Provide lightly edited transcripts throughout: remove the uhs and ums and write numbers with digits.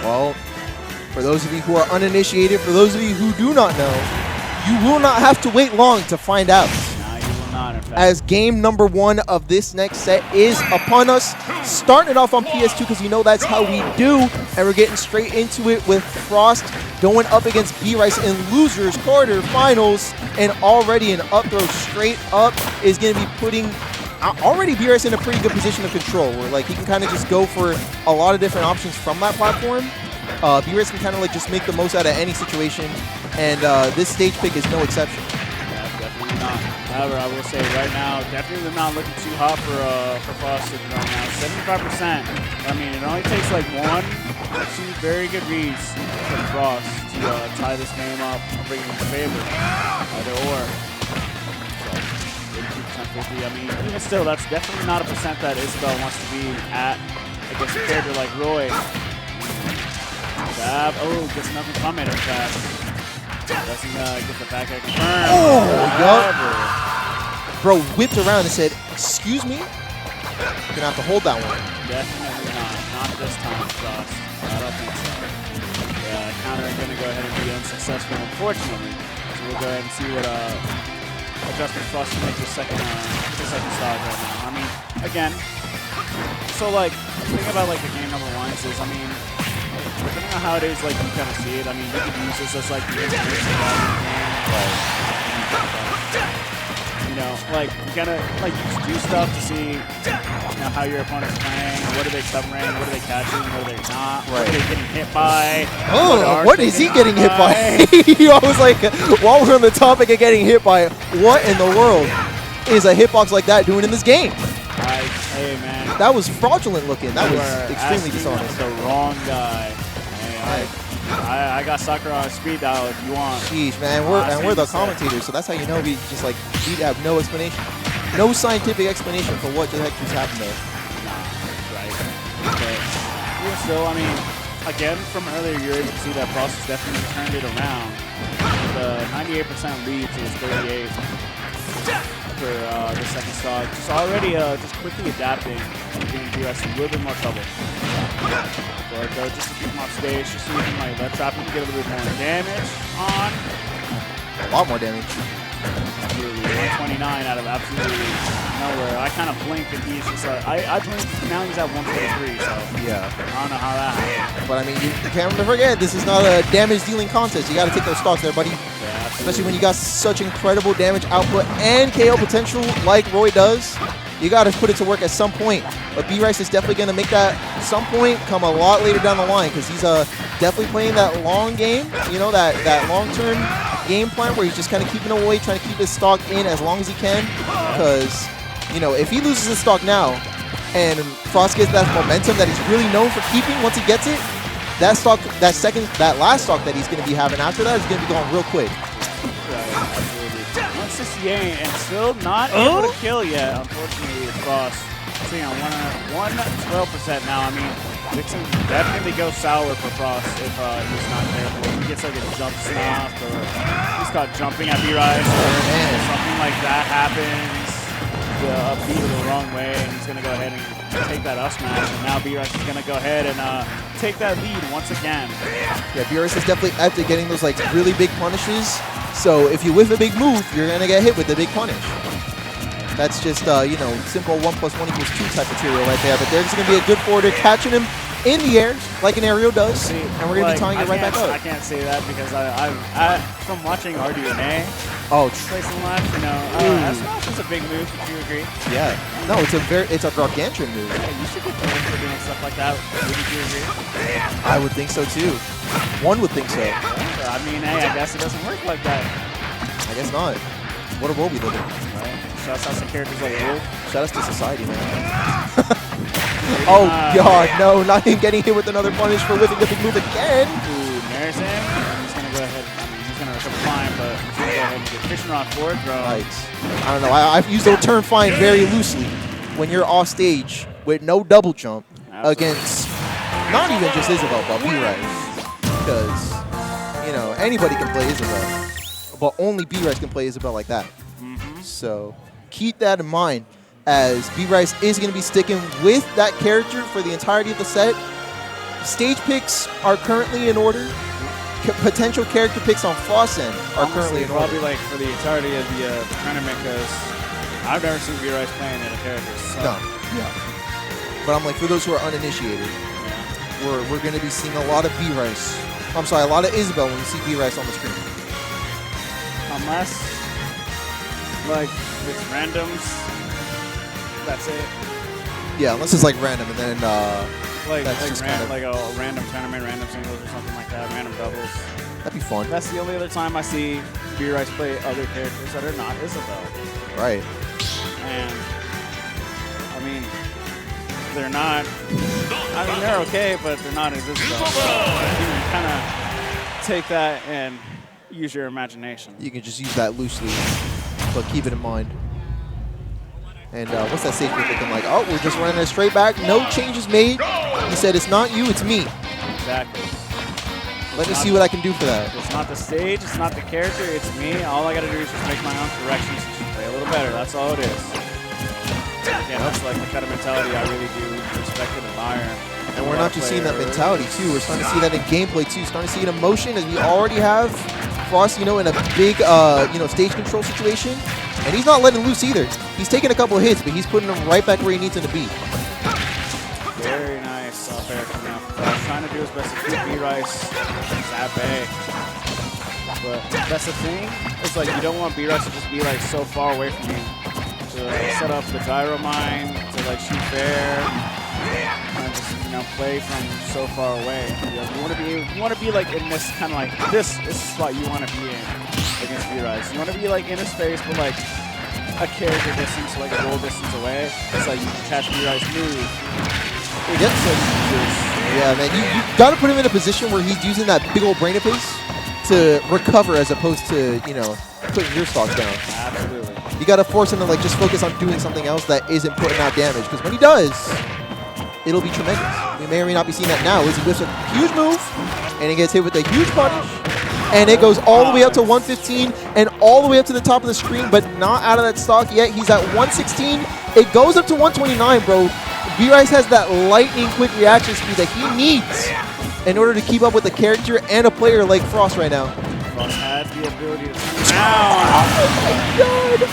Well, for those of you who are uninitiated, for those of you who do not know, you will not have to wait long to find out. No, you will not, in fact. As game number 1 of this next set is upon us. Starting it off on PS2 because you know that's how we do. And we're getting straight into it with Frost going up against B-Rice in losers quarterfinals. And already an up throw straight up is going to be putting already B-Rice in a pretty good position of control. Where like he can kind of just go for a lot of different options from that platform. B-Rice can kind of like just make the most out of any situation. And this stage pick is no exception. Definitely not. However, I will say right now, definitely not looking too hot for Frost right now. 75%. I mean, it only takes like 1 or 2 very good reads for Frost to tie this game up and bring it in favor. Either or. So, 82%, 50. I mean, even still, that's definitely not a percent that Isabelle wants to be at against a character like Roy. Dab. Oh, gets nothing from it, in fact. Doesn't get the back air confirmed. Oh, yup. Bro whipped around and said, "Excuse me?" You're gonna have to hold that one. Definitely not. Not this time, Frost. I don't think so. Yeah, counter is gonna go ahead and be unsuccessful, unfortunately. So we'll go ahead and see what adjustments Frost can make the second stage right now. I mean, again, so like the thing about like the game number 1s is, I mean, depending on how it is, like you kind of see it. I mean, you can use this as like the information about the game. You know, like you gotta like you just do stuff to see, you know, how your opponent's playing. What are they covering? What are they catching? What are they not? What are they getting hit by? Oh, what is he getting hit by? I was like, while we're on the topic of getting hit by, what in the world is a hitbox like that doing in this game? Hey man, that was fraudulent looking. That was extremely dishonest. The wrong guy. Hey, I got Sakura on speed dial if you want. Sheesh, man, we're the commentators, so that's how you know we just like we have no explanation, no scientific explanation for what the heck just happened there. Nah, right. But even still, I mean, again from earlier, you're able to see that Frost has definitely turned it around. The 98% lead to his 38 for the second stock. Just already just quickly adapting and giving B-Rice a little bit more trouble. But just to keep him off stage, just so we can like let trap him get a little bit more damage on. A lot more damage. Absolutely. 129 out of absolutely nowhere. I kind of blinked and he's just like, I blinked, now he's at 143, so yeah. I don't know how that happened. But I mean, you can't forget, this is not a damage dealing contest. You got to take those stocks there, buddy. Yeah, especially when you got such incredible damage output and KO potential like Roy does. You got to put it to work at some point. But B-Rice is definitely going to make that some point come a lot later down the line because he's definitely playing that long game, you know, that long-term game plan where he's just kind of keeping away, trying to keep his stock in as long as he can. Because, you know, if he loses his stock now and Frost gets that momentum that he's really known for keeping once he gets it, that stock, that last stock that he's going to be having after that is going to be going real quick. Right, absolutely. 168 and still not able to kill yet, unfortunately, Frost. Sitting on 112% now. I mean, Vixen definitely goes sour for Frost if he's not careful. If he gets like a jump snap or he's got jumping at B-Rice or something like that happens, the upbeat the wrong way, and he's going to go ahead and take that up smash, and now B-Rice is going to go ahead and take that lead once again. Yeah, B-Rice is definitely after getting those like really big punishes. So if you whiff a big move, you're going to get hit with the big punish. That's just, you know, simple 1 + 1 = 2 type material right there. But there's going to be a good forwarder catching him in the air like an aerial does. See, and we're going to be tying it right back up. I can't say that because from watching RDNA play some laps, you know, that's just a big move. Would you agree? Yeah. No, it's a gargantuan move. Yeah, you should get known for doing stuff like that. Would you agree? I would think so too. One would think so. I mean, hey, I guess it doesn't work like that. I guess not. What a world we live in. Right. Shouts out to characters like Wolf. Shout out to society, man. Oh, God, no. Not him getting hit with another punish for whipping the big move again. Ooh, there's him. He's going to go ahead. I mean, he's going to recover fine, but he's going to go ahead and get fishing rod forward throw. Right. I don't know. I've used the term fine very loosely when you're off stage with no double jump against not even just Isabelle, but B-Rice. Because, you know, anybody can play Isabelle. But only B-Rice can play Isabelle like that. So keep that in mind as B-Rice is going to be sticking with that character for the entirety of the set. stage picks are currently in order. Potential character picks on Frost's end are currently in order. Probably like for the entirety of the tournament, because I've never seen B-Rice playing in a character. So. No. Yeah. But I'm like, for those who are uninitiated, we're going to be seeing a lot of B-Rice. I'm sorry, a lot of Isabelle when you see B-Rice on the screen. Unless, like, it's randoms, that's it. Yeah, unless it's like random, and then like that's just kind of, like a random tournament, random singles or something like that, random doubles. That'd be fun. That's the only other time I see B-Rice play other characters that are not Isabelle. Right. And, I mean, they're not, I mean, they're okay, but they're not as Isabelle. So you can kind of take that and use your imagination. You can just use that loosely, but keep it in mind. And what's that stage we're thinking like, oh, we're just running it straight back, no changes made. He said, it's not you, it's me. Exactly. Let me see what I can do for that. It's not the stage, it's not the character, it's me. All I got to do is just make my own corrections and just play a little better. That's all it is. Yeah, that's like the kind of mentality I really do respect and admire. And we're not just seeing that mentality too, we're starting to see that in gameplay too. Starting to see it in motion, as we already have Frost, you know, in a big, you know, stage control situation. And he's not letting loose either. He's taking a couple of hits, but he's putting him right back where he needs him to be. Very nice off air coming out. Trying to do his best to keep B-Rice at bay. But that's the thing. It's like you don't want B-Rice to just be like so far away from you. To set up the gyro mine, to like shoot fair, and just, you know, play from so far away. You want to be like in this kind of like this is the spot you want to be in against B-Rice. You want to be like in his face, but like a character distance, like a roll distance away. It's like you can catch B-Rice move. Yep. Yeah, man, you got to put him in a position where he's using that big old brain of his to recover, as opposed to, you know, putting your stocks down. Absolutely. You got to force him to like just focus on doing something else that isn't putting out damage, because when he does, it'll be tremendous. We may or may not be seeing that now. As he whips a huge move, and he gets hit with a huge punish, and it goes all the way up to 115 and all the way up to the top of the screen, but not out of that stock yet. He's at 116. It goes up to 129, bro. B-Rice has that lightning quick reaction speed that he needs in order to keep up with a character and a player like Frost right now. Frost had the ability to turn around. Oh my god!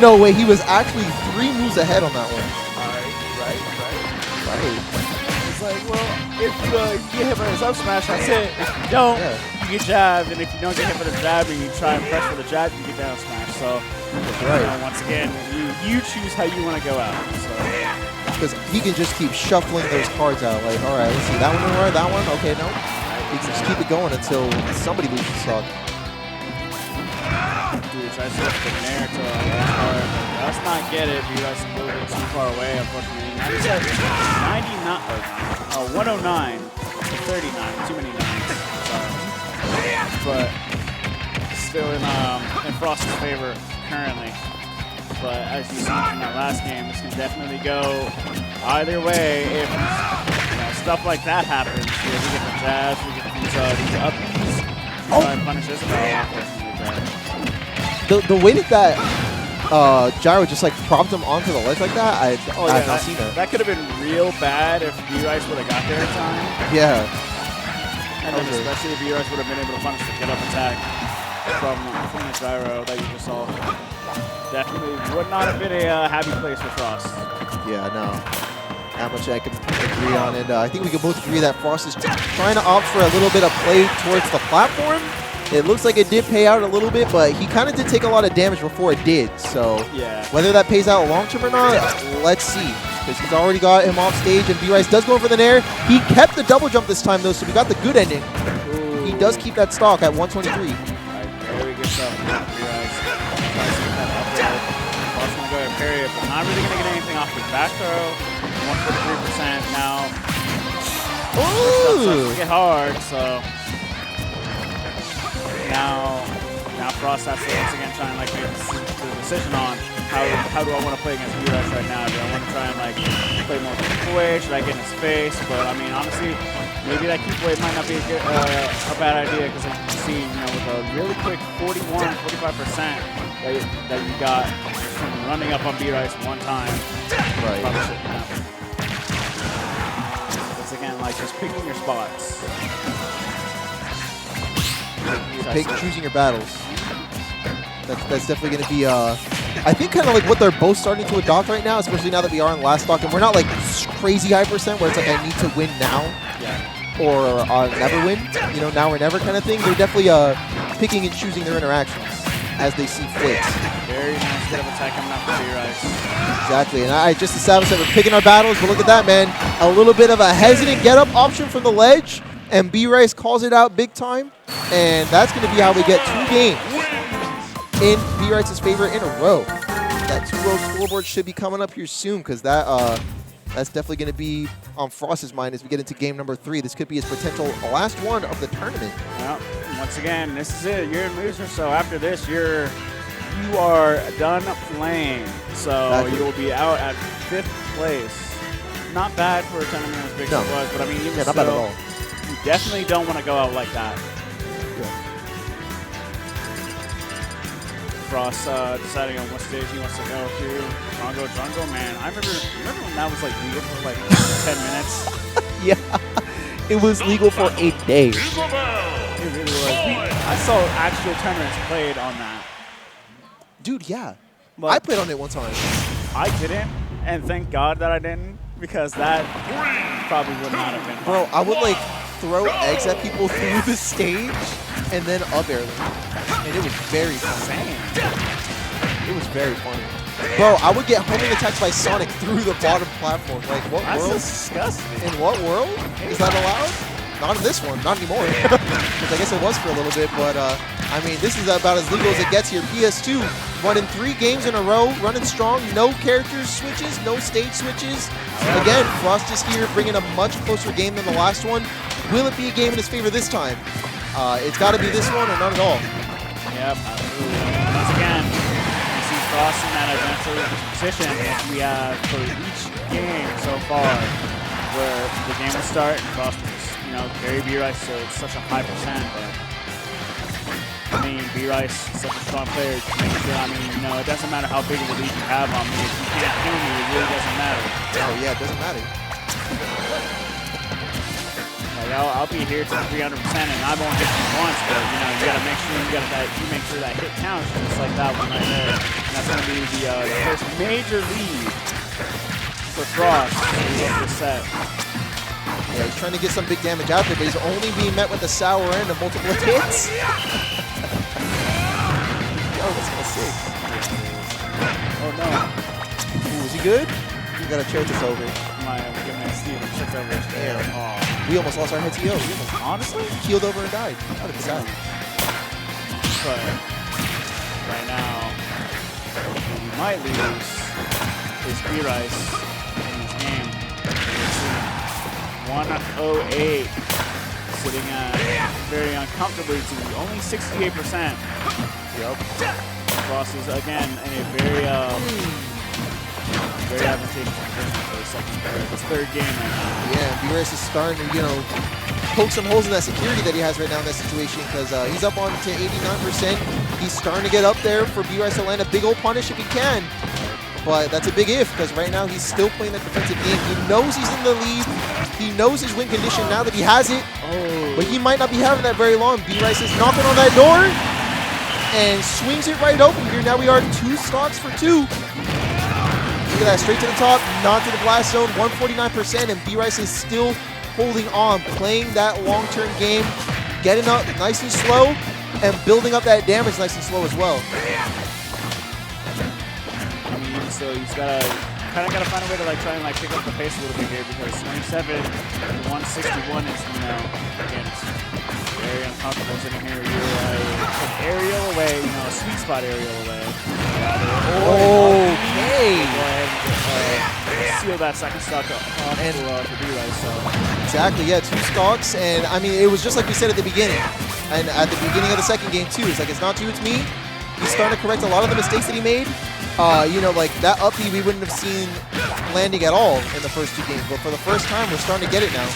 No way, he was actually 3 moves ahead on that one. Right. It's like, well, if you get hit by his up smash, that's it. If you don't, you get jabbed, and if you don't get hit by the jab and you try and press for the jab, you get down smash. So, you know, once again, you choose how you want to go out. Because he can just keep shuffling those cards out. Like, all right, let's see, that one didn't work, that one, okay, no. He can just keep it going until somebody loses stock. Dude, tries to lift the nair to a card. Does not get it. You guys are moving too far away, unfortunately. 109 to 39. Too many nines. Sorry. But still in Frost's favor currently. But as you see from that last game, this can definitely go either way if, you know, stuff like that happens. You know, we get the jabs, we get these upbeats. We try and punish Isabelle, unfortunately. The way that gyro just like propped him onto the ledge like that, I've not seen that. That could have been real bad if B-Rice would have got there in time. Yeah. And then especially if B-Rice would have been able to punish the get-up attack from the gyro that you just saw. Definitely would not have been a happy place for Frost. Yeah, no. That much I can agree on. And I think we can both agree that Frost is trying to opt for a little bit of play towards the platform. It looks like it did pay out a little bit, but he kind of did take a lot of damage before it did. So whether that pays out long-term or not, let's see. Because he's already got him off stage, and B-Rice does go for the nair. He kept the double jump this time, though, so we got the good ending. Ooh. He does keep that stock at 123. Very good stuff from B-Rice. Frost going to go ahead and parry it, but not really going to get anything off his back throw. 143% now. Ooh! It's get hard, so now Frost has to once again try and like make the decision on how do I want to play against B-Rice right now. Do I want to try and like play more keep away? Should I get in his face? But I mean, honestly, maybe that keep away might not be a bad idea, because like you can see, you know, with a really quick 45% that you got from running up on B-Rice one time. Right. Once again, like just picking your spots. Choosing your battles. That's definitely going to be, I think, kind of like what they're both starting to adopt right now, especially now that we are on last stock, and we're not like crazy high percent where it's like I need to win now or never win, you know, now or never kind of thing. They're definitely picking and choosing their interactions as they see fit. Very nice bit of attack coming out from B-Rice. Exactly, and I just established that we're picking our battles, but look at that, man. A little bit of a hesitant get-up option from the ledge, and B-Rice calls it out big time, and that's going to be how we get 2 games in B-Rice's favor in a row. That 2-row scoreboard should be coming up here soon, because that's definitely going to be on Frost's mind as we get into game number 3. This could be his potential last one of the tournament. Well, once again, this is it. You're a loser, so after this, you are done playing. So you will be out at 5th place. Not bad for a tournament as big as it was, but I mean, even not bad at all. You definitely don't want to go out like that. Frost deciding on what stage he wants to go to. Drongo, man. I remember when that was like legal for like 10 minutes? Yeah, it was legal for 8 days. It really was. I saw actual tournaments played on that. Dude, yeah. But I played on it one time. I didn't, and thank God that I didn't, because that probably would not have been fun. Bro, I would like throw eggs at people through the stage and then up air them. And it was very funny. It was very funny. Bro, I would get homing attacked by Sonic through the bottom platform. Like, what world? That's disgusting. In what world? Is that allowed? Not in this one. Not anymore. Because I guess it was for a little bit. But, I mean, this is about as legal as it gets here. PS2 running 3 games in a row, running strong. No character switches, no stage switches. Again, Frost is here bringing a much closer game than the last one. Will it be a game in his favor this time? It's got to be this one or not at all. Yep, absolutely. Once again, we see Frost in that advantageous position we have for each game so far, where the game will start and Frost will carry B-Rice, so it's such a high percent, but I mean, B-Rice is such a strong player. I mean, it doesn't matter how big of a lead you have on me. If you can't kill me, it really doesn't matter. Oh, yeah, it doesn't matter. Like, I'll be here to 300%, and I won't hit you once, but you gotta make sure that hit counts, just like that one right there. And that's gonna be the first major lead for Frost of this set. Yeah, he's trying to get some big damage out there, but he's only being met with the sour end of multiple hits. Oh, that's kind of sick. Oh no. Ooh, is he good? We gotta check this over. Give me a Steve and check over his there. Oh. We almost lost our head TO. We almost honestly keeled over and died. That would have been sad. But right now, what we might lose is B-Rice in this game. 108, sitting very uncomfortably to only 68%. Yep. Frost is again in a very advantageous position for this third game right now. Yeah, B-Rice is starting to, poke some holes in that security that he has right now in that situation, because he's up on to 89%. He's starting to get up there for B-Rice to land a big old punish if he can. But that's a big if, because right now he's still playing that defensive game. He knows he's in the lead. He knows his win condition now that he has it. Oh. But he might not be having that very long. B-Rice is knocking on that door and swings it right open here. Now we are 2 stocks for 2. Look at that, straight to the top, not to the blast zone, 149%, and B-Rice is still holding on, playing that long-term game, getting up nice and slow, and building up that damage nice and slow as well. I mean, so he's kind of got to find a way to try and pick up the pace a little bit here, because 27 and 161 is, again, it's very uncomfortable sitting here. You're an aerial away, a sweet spot aerial away. Okay. Go ahead and seal that second stock up for B-Rice. So. Exactly, yeah, 2 stocks, and I mean, it was just like we said at the beginning, and at the beginning of the second game too. It's like, it's not you, it's me. He's starting to correct a lot of the mistakes that he made. Like that up B we wouldn't have seen landing at all in the first 2 games, but for the first time, we're starting to get it now.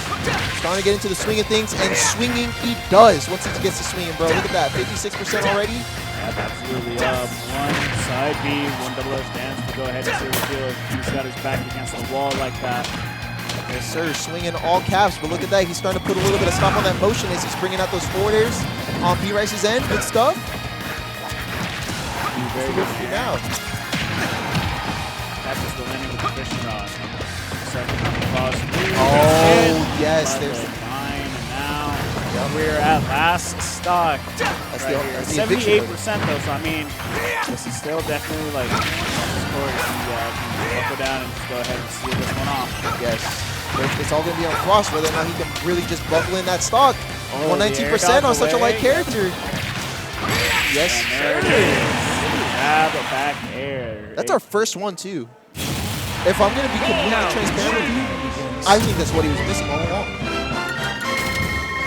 Starting to get into the swing of things, and swinging he does once he gets to swinging, bro. Look at that, 56% already. Yep, absolutely. One side B, one double O stands to go ahead and seal the deal. He's got his back against the wall like that. Yes, sir. Swinging all caps, but look at that. He's starting to put a little bit of stop on that motion as he's bringing out those forward airs on B-Rice's end. Good stuff. Very good for you now. That's just the landing with the fishing rod. Second on the cross. Oh, yes. There's 9, and now we're at last stock. That's right the 78% though, so I mean, this is still definitely like score if you can go down and just go ahead and seal this one off. Yes. It's all going to be on Frost whether or not he can really just buckle in that stock. Oh, 119% on such a light character. Yes, there it is. Grab a back air. That's our first one, too. If I'm going to be completely transparent with you, I think that's what he was missing all along.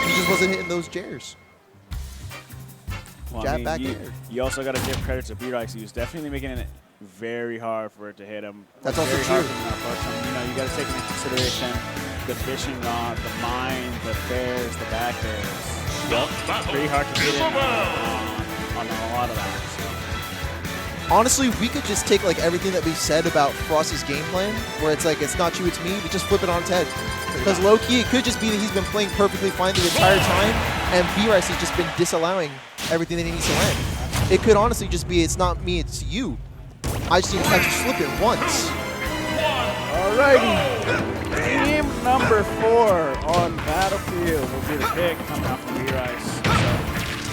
He just wasn't hitting those jairs. Well, Jab back air. You also got to give credit to B-Rice. He was definitely making it very hard for it to hit him. That's also very true. Hard for him to approach him. You know, you got to take into consideration the fishing rod, the mine, the fairs, the back airs. It's pretty hard to get in on a lot of that. Honestly, we could just take like everything that we've said about Frost's game plan, where it's like, it's not you, it's me, we just flip it on its head. Because low-key, it could just be that he's been playing perfectly fine the entire time, and B-Rice has just been disallowing everything that he needs to land. It could honestly just be, it's not me, it's you. I just need to catch you slip it once. Alrighty. Team number 4 on Battlefield will be the pick coming out from B-Rice. So,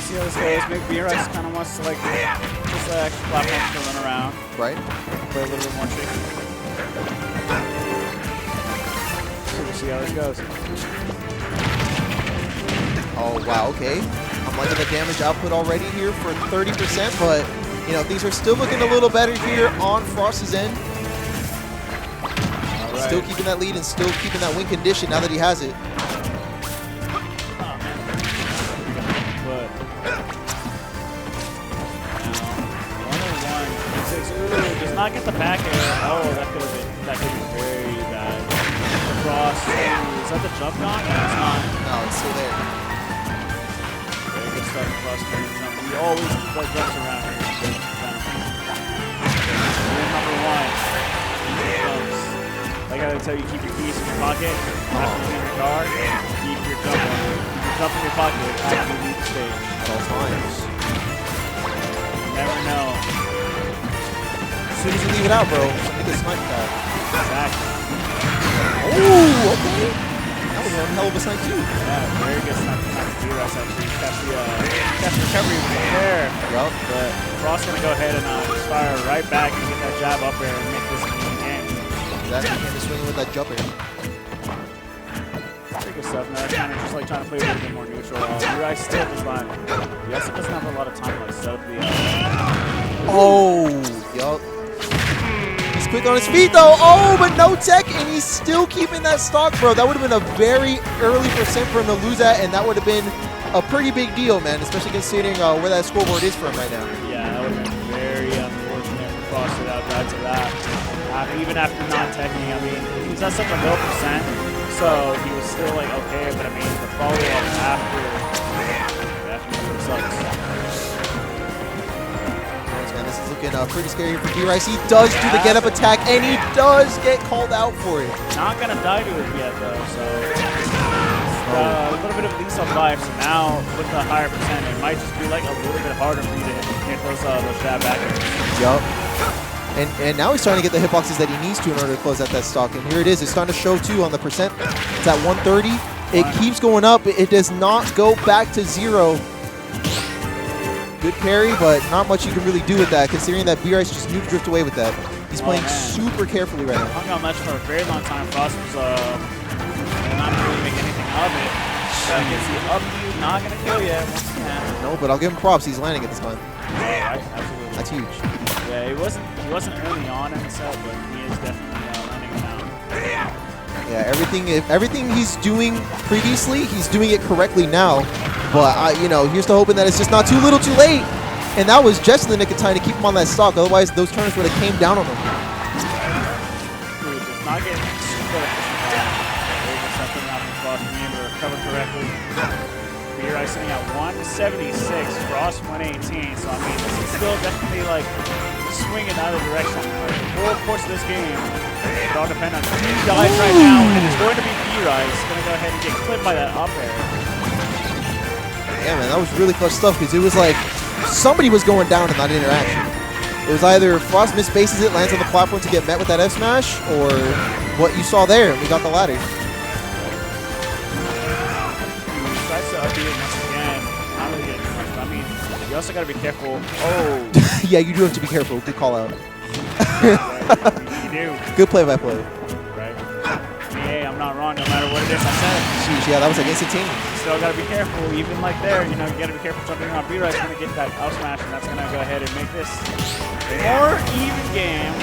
see how this goes. Maybe B-Rice kind of wants to like just extra platforms to run around. Right. Play a little bit more tricky. So we'll see how this goes. Oh, wow, okay. I'm liking the damage output already here for 30%, but, you know, things are still looking a little better here on Frost's end. Right. Still keeping that lead and still keeping that win condition now that he has it. Does not get the back air. Oh, that could be very bad. Frost. Is that the jump knock? No, it's not. No, it's still there. Very good stuff. Frost jump. He always play jumps around here. Number 1. I gotta tell you, keep your keys in your pocket. After you in your car, keep your jump on. Keep your jump in your pocket after you leave the stage. At all times. You never know. As soon as you leave it out, bro, somebody gets sniped at. Exactly. Oh, okay. That was one hell of a snipe, too. Yeah, very good snipe from B-Rice, actually. Catch the recovery there. Yep. But Frost's going to go ahead and just fire right back and get that jab up there and make this a game. Exactly. He came swinging with that jumper. Pretty good stuff. Now, kind of just like trying to play a little bit more neutral. B-Rice still does not. He also doesn't have a lot of time to like set up the. Oh, yup. He's quick on his feet though. Oh, but no tech, and he's still keeping that stock, bro. That would have been a very early percent for him to lose that, and that would have been a pretty big deal, man, especially considering where that scoreboard is for him right now. Yeah, that would have been very unfortunate for Frost to that back to that. Even after not teching, I mean, he was at such a low percent, so he was still like okay, but I mean, the follow-up after definitely sucks. This is looking pretty scary for B-Rice. He does do the get-up attack, and he does get called out for it. Not going to die to it yet, though, so a little bit of lease on life. So now, with the higher percent, it might just be like a little bit harder for you to hit those jab back. Yup. And now he's starting to get the hitboxes that he needs to in order to close out that stock. And here it is. It's starting to show, too, on the percent. It's at 130. It keeps going up. It does not go back to 0. Good parry, but not much you can really do with that, considering that B-Rice just knew to drift away with that. He's playing super carefully right now. Hung on match for a very long time. Frost was not really making anything of it. Gets the up you, not going to kill you once again. No, but I'll give him props. He's landing it this time. Yeah, absolutely. That's huge. Yeah, he wasn't early on in the set, but he is definitely landing it now. Yeah, everything he's doing previously, he's doing it correctly now. But you know, here's to hoping that it's just not too little, too late. And that was just in the nick of time to keep him on that stock. Otherwise, those turns would have came down on him. Dude, does not get super efficient. There's something out from Frost being able to recover correctly. B-Rice sitting at 176, Frost 118. So I mean, this is still definitely like swing in either direction. Like, the whole course of this game, it all depends on who dies right now, and it's going to be B-Rice. Going to go ahead and get clipped by that up air. Yeah, man, that was really clutch stuff because it was like somebody was going down in that interaction. It was either Frost misbases it, lands on the platform to get met with that F smash, or what you saw there, and we got the latter. Tries to up it once again. Not really getting punched. I mean, you also got to be careful. Oh. Yeah, you do have to be careful. Good call out. You do. Good play-by-play. Right. I mean, hey, I'm not wrong no matter what it is I said. Jeez, yeah, that was like instantaneous. Still got to be careful. Even like there, you know, you got to be careful jumping around. B-Rice going to get that out smash, and that's going to go ahead and make this a more even game.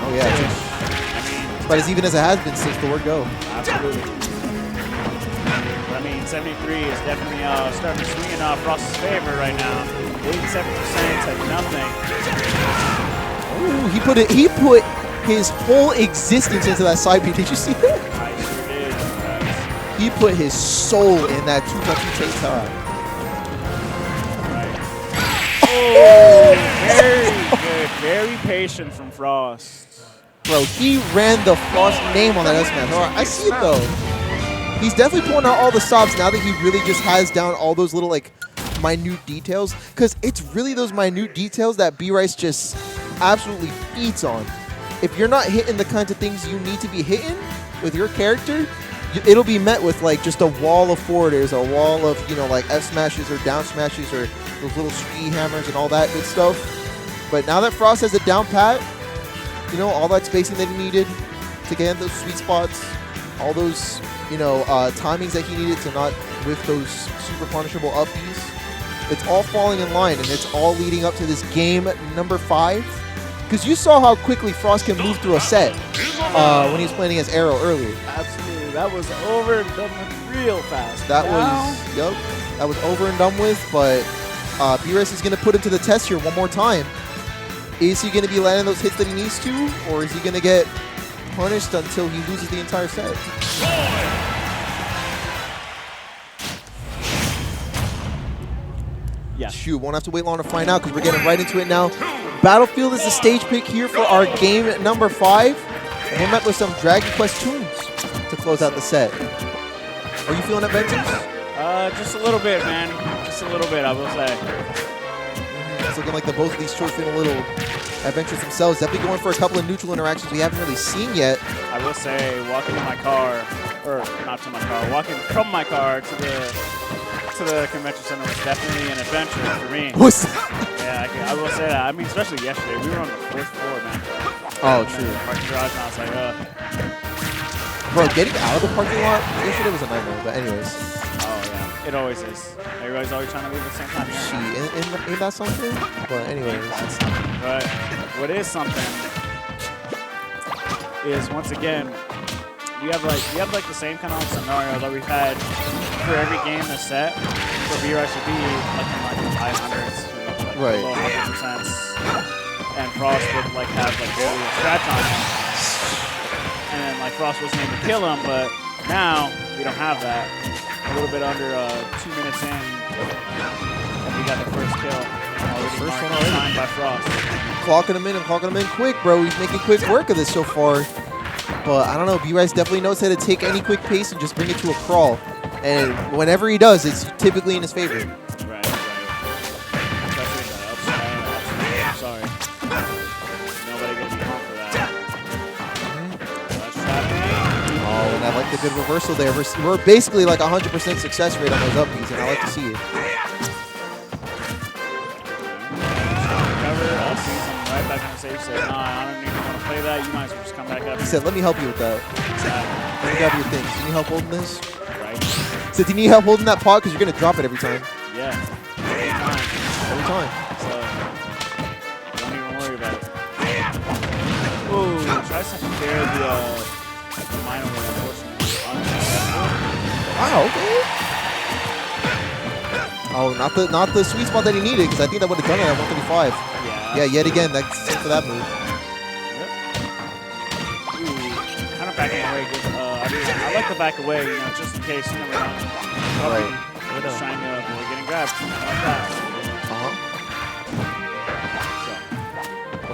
Oh, yeah. I mean, it's about as even as it has been since the word go. Absolutely. But I mean, 73 is definitely starting to swing in Frost's favor right now. 87% to nothing. Ooh, he put his whole existence into that side B. Did you see that? I sure did. He put his soul in that 2x2 chase high. Right. Oh, very good. Very patient from Frost. Bro, he ran the Frost name on that S-Smash. All right, I see it though. He's definitely pulling out all the stops now that he really just has down all those little like minute details. Because it's really those minute details that B-Rice just absolutely feeds on. If you're not hitting the kinds of things you need to be hitting with your character, it'll be met with like just a wall of forwarders, a wall of, you know, like F smashes or down smashes or those little ski hammers and all that good stuff. But now that Frost has it down pat, you know, all that spacing that he needed to get in those sweet spots, all those, you know, timings that he needed to not whiff those super punishable uppies, it's all falling in line, and it's all leading up to this game number 5. Because you saw how quickly Frost can move through a set when he was playing against Arrow earlier. Absolutely. That was over and done with real fast. That was over and done with, but B-Rice is going to put him to the test here one more time. Is he going to be landing those hits that he needs to, or is he going to get punished until he loses the entire set? Yeah. Shoot, won't have to wait long to find out because we're getting right into it now. Battlefield is the stage pick here for our game number 5. And we're met with some Dragon Quest tunes to close out the set. Are you feeling it, Vengeance? Just a little bit, man. Just a little bit, I will say. It's looking like the both of these choice feeling a little adventurous themselves. Definitely going for a couple of neutral interactions we haven't really seen yet. I will say, walking to my car, or not to my car, walking from my car to the convention center was definitely an adventure for me. Yeah, I will say that. I mean, especially yesterday, we were on the 4th floor, man. Oh, true. Parking garage, and I was like, Bro, getting out of the parking lot yesterday was a nightmare, but anyways. Oh, yeah. It always is. Everybody's always trying to leave at the same time. Yeah. Ain't that something? But anyways. But what is something is, once again, we have like the same kind of scenario that we've had for every game this set. For B-Rice would be like in like the 500s, like right. Below 100%, and Frost would like have like barely a scratch on him, and then like Frost wasn't able to kill him. But now we don't have that. A little bit under 2 minutes in, and we got the first kill. First one already signed by Frost. Clocking him in and clocking him in quick, bro. He's making quick work of this so far. But I don't know, B-Rice definitely knows how to take any quick pace and just bring it to a crawl. And whenever he does, it's typically in his favor. Right. Especially that upside. I'm sorry. Nobody gonna be home for that. That's happening. Oh, and I like the good reversal there. We're basically like 100% success rate on those upbeats, and I like to see it. Cover up season right back on the stage. Said, nah, I don't even want to play that. You might as well just come back up. He said, let me help you with that. Let me grab your things. Do you need help holding this? Right. He said, do you need help holding that pot? Because you're going to drop it every time. Yeah. Every time. So, don't even worry about it. Ooh, tries to compare the minor one, unfortunately. Wow, okay. Oh, not the sweet spot that he needed, because I think that would have done it at 135. Yeah, yet again, that's it for that move. Yep. Ooh, kind of backing away. I like to back away, you know, just in case, you never know. Right. We're just trying to avoid getting grabbed, something like that. Uh-huh.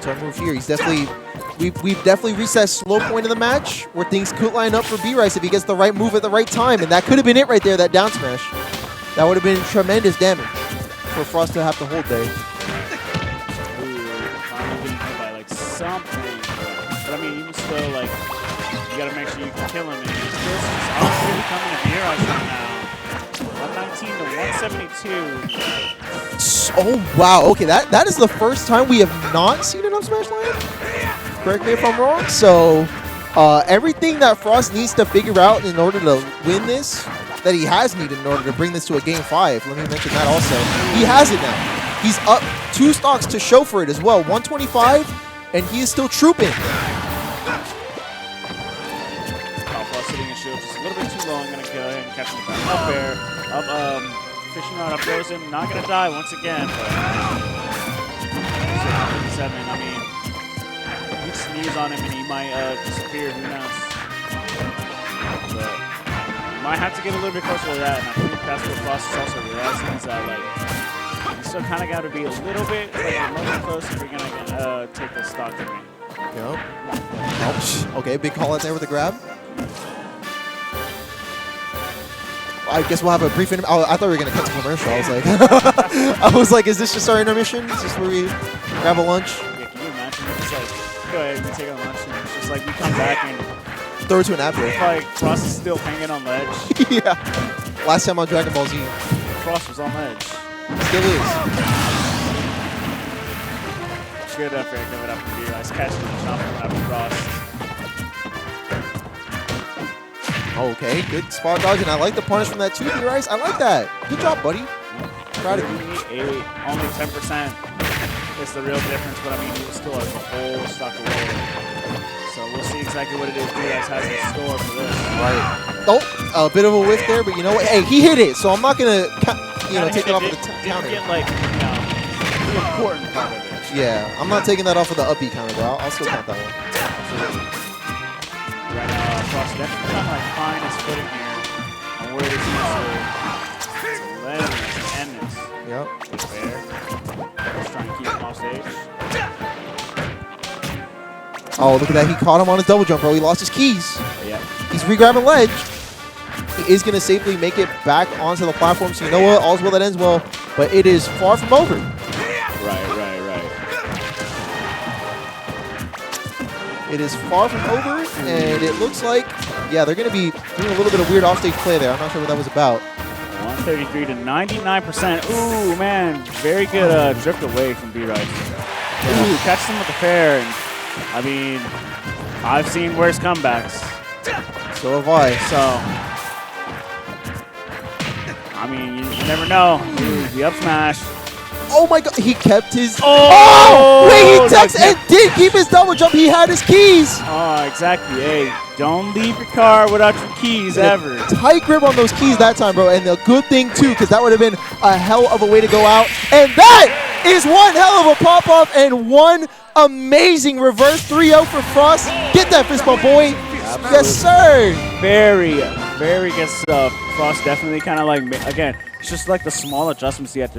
down-turn move here. He's definitely, we've definitely reached that slow point of the match where things could line up for B-Rice if he gets the right move at the right time, and that could have been it right there, that down smash. That would have been tremendous damage for Frost to have to hold there. Finally getting hit by like something, but I mean, even still, like, you gotta make sure you can kill him, and he's still really coming to B-Rice right now. 119 to 172. Oh, wow. Okay, that is the first time we have not seen an up smash land. Correct me if I'm wrong. So, everything that Frost needs to figure out in order to win this, that he has needed in order to bring this to a game 5. Let me mention that also. He has it now. He's up 2 stocks to show for it as well. 125, and he is still trooping. Frost hitting his shield just a little bit too low. I'm going to go ahead and catch him up there. Fishing rod up throws him. Not going to die once again, but 7. I mean, you sneeze on him and he might disappear. Who knows? But you might have to get a little bit closer to that, and I think that's what Frost is also realizing, is that, like, you still kind of got to be a little bit, like, a little close if you're going to take the stock to me. Yep. Ouch. Okay, big call out there with the grab. I guess we'll have a brief intermission. Oh, I thought we were going to cut to commercial. I was like, is this just our intermission? Is this where we grab a lunch? Yeah, can you imagine? It's like, go ahead and take a lunch, and it's just like we come back and throw it to an ad break. Like Frost is still hanging on ledge. Yeah. Last time on Dragon Ball Z. Frost was on ledge. Still is. Good effort coming up from B-Rice, catching the jump after Frost. Okay, good spot dodge, and I like the punish from that too, B-Rice. I like that. Good job, buddy. Proud of you. Only 10% is the real difference, but I mean, he still has a whole stock away. So we'll see exactly what it is B-Rice has in store for this. Right. Oh, a bit of a whiff there, but you know what? Hey, he hit it, so I'm not going to take it off of the counter. Get, like, the important part of it. Yeah, I'm not taking that off of the up B counter, though. I'll still count that one. Right now, Frost definitely trying to like find his footing here on where it is to end this. Yep. Fair. Just trying to keep him off stage. Oh, look at that. He caught him on his double jump, bro. He lost his keys. Yeah. He's re-grabbing ledge. He is going to safely make it back onto the platform. So you know what? All's well that ends well. But it is far from over. Right. It is far from over, and it looks like, yeah, they're going to be doing a little bit of weird offstage play there. I'm not sure what that was about. 133 to 99%. Ooh, man. Very good drift away from B-Rice. Ooh, catches him with the fair. And, I mean, I've seen worse comebacks. So have I. So, I mean, you never know. Ooh, the up smash. Oh my god, he kept his... Oh! Wait, he texted and did keep his double jump. He had his keys. Oh, exactly. Hey, don't leave your car without your keys ever. Tight grip on those keys that time, bro. And the good thing, too, because that would have been a hell of a way to go out. And that is one hell of a pop-off and one amazing reverse 3-0 for Frost. Get that fist bump, boy. Absolutely. Yes, sir. Very good stuff. Frost definitely kind of like, again, it's just like the small adjustments you have to